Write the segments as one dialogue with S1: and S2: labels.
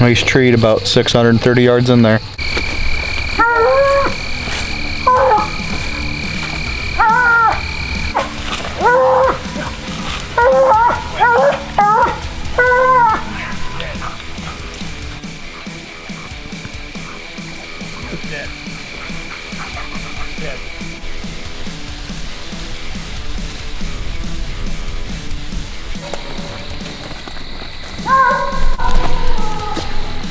S1: He's treed about 630 yards in there.
S2: Dead. Dead.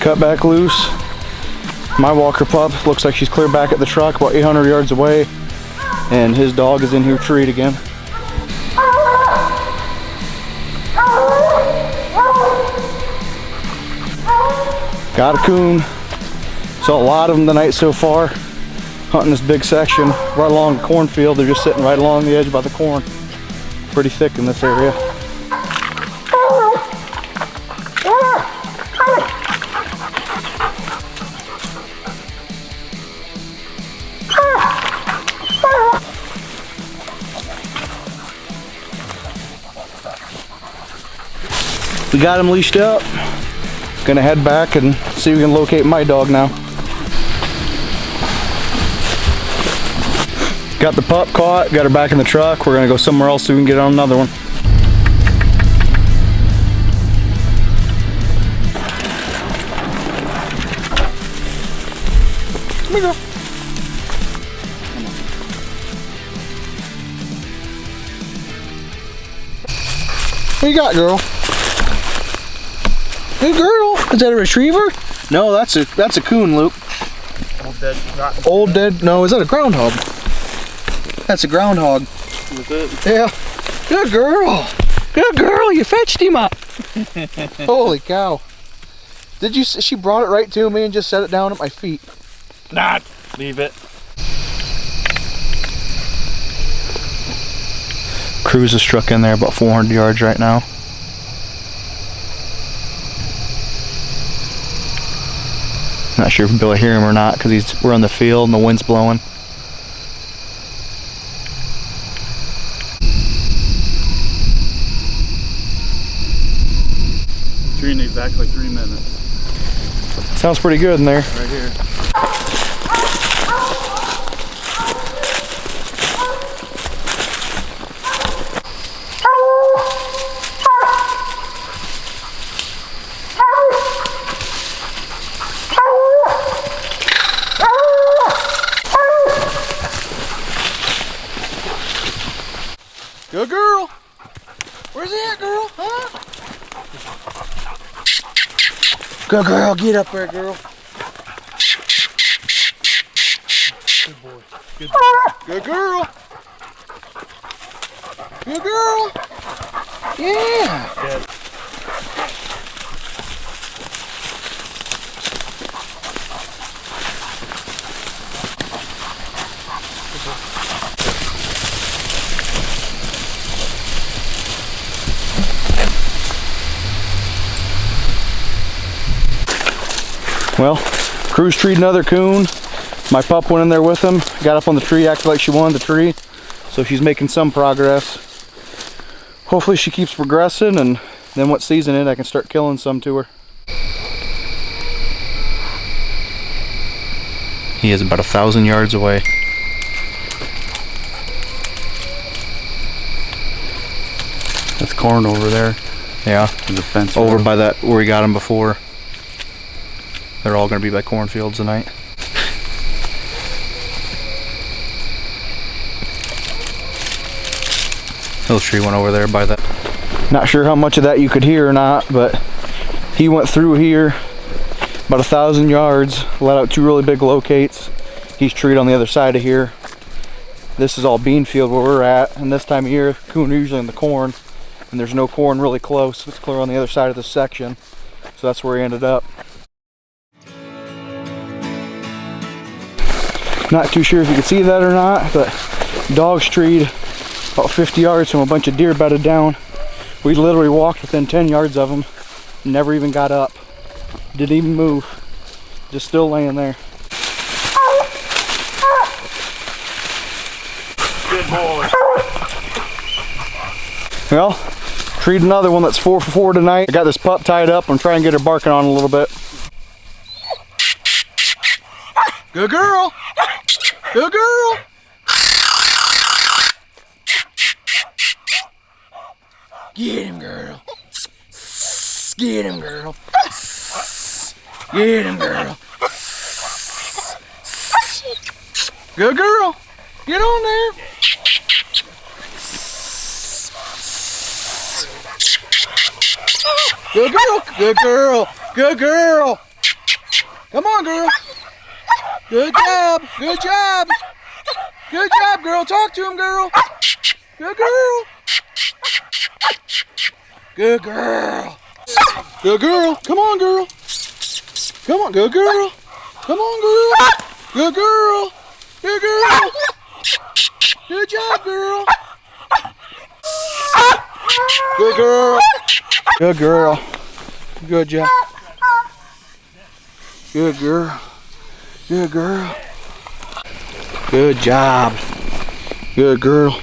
S1: Cut back loose. My Walker pup looks like she's clear back at the truck, about 800 yards away, and his dog is in here treed again. Got a coon. Saw a lot of them tonight so far. Hunting this big section right along the cornfield. They're just sitting right along the edge by the corn. Pretty thick in this area. We got him leashed up. Gonna head back and see if we can locate my dog now. Got the pup caught, got her back in the truck. We're gonna go somewhere else so we can get on another one. Come here, girl. What you got, girl? Good girl. Is that a retriever? No, that's a coon, Luke.
S2: Old dead.
S1: Old dead. No, is that a groundhog? That's a groundhog.
S2: Is it?
S1: Yeah. Good girl. Good girl. You fetched him up. Holy cow. Did you? She brought it right to me and just set it down at my feet.
S2: Not. Leave it.
S1: Cruz is struck in there about 400 yards right now. Not sure if we'll be able to hear him or not because we're in the field and the wind's blowing.
S2: Treating exactly 3 minutes.
S1: Sounds pretty good in there.
S2: Right here.
S1: Good girl. Where's he at, girl? Huh? Good girl. Get up there, girl. Good boy. Good boy. Good girl. Good girl. Yeah.
S2: Dead.
S1: Well, Cruz treed another coon. My pup went in there with him, got up on the tree, acted like she wanted the tree. So she's making some progress. Hopefully she keeps progressing, and then once season it, I can start killing some to her. He is about 1,000 yards away. That's corn over there. Yeah,
S2: The fence
S1: over by that where we got him before. They're all going to be by cornfields tonight. Little tree went over there by that. Not sure how much of that you could hear or not, but he went through here about 1,000 yards, let out 2 really big locates. He's treed on the other side of here. This is all bean field where we're at, and this time of year, coon are usually in the corn, and there's no corn really close. It's clear on the other side of this section, so that's where he ended up. Not too sure if you can see that or not, but dogs treed about 50 yards from a bunch of deer bedded down. We literally walked within 10 yards of them, never even got up, didn't even move, just still laying there.
S2: Good boy.
S1: Well, treed another one that's 4 for 4 tonight. I got this pup tied up. I'm trying to get her barking on a little bit. Good girl. Good girl. Get him, girl. Get him, girl. Get him, girl. Good girl. Get on there. Good girl. Good girl. Good girl. Come on, girl. Good job. Good job. Good job, girl. Talk to him, girl. Good girl. Good girl. Good girl. Come on, girl. Come on. Good girl. Come on, girl. Good girl. Good girl. Good job, girl. Good girl. Good girl. Good job. Good girl. Good girl. Good job. Good girl.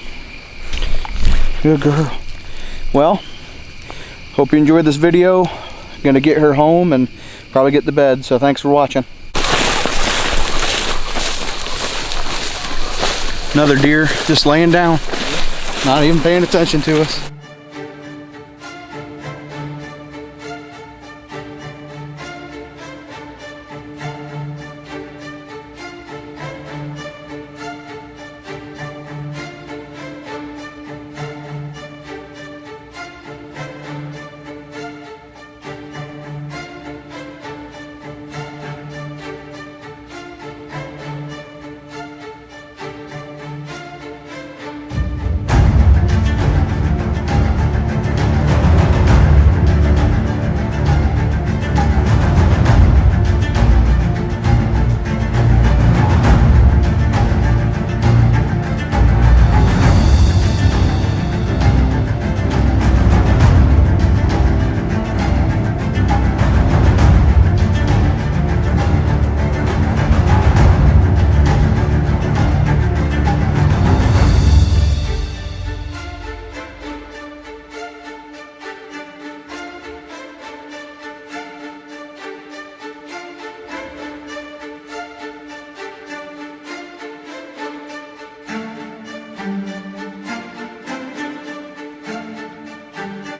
S1: Good girl. Well, hope you enjoyed this video. Gonna get her home and probably get to bed, so thanks for watching. Another deer just laying down, not even paying attention to us.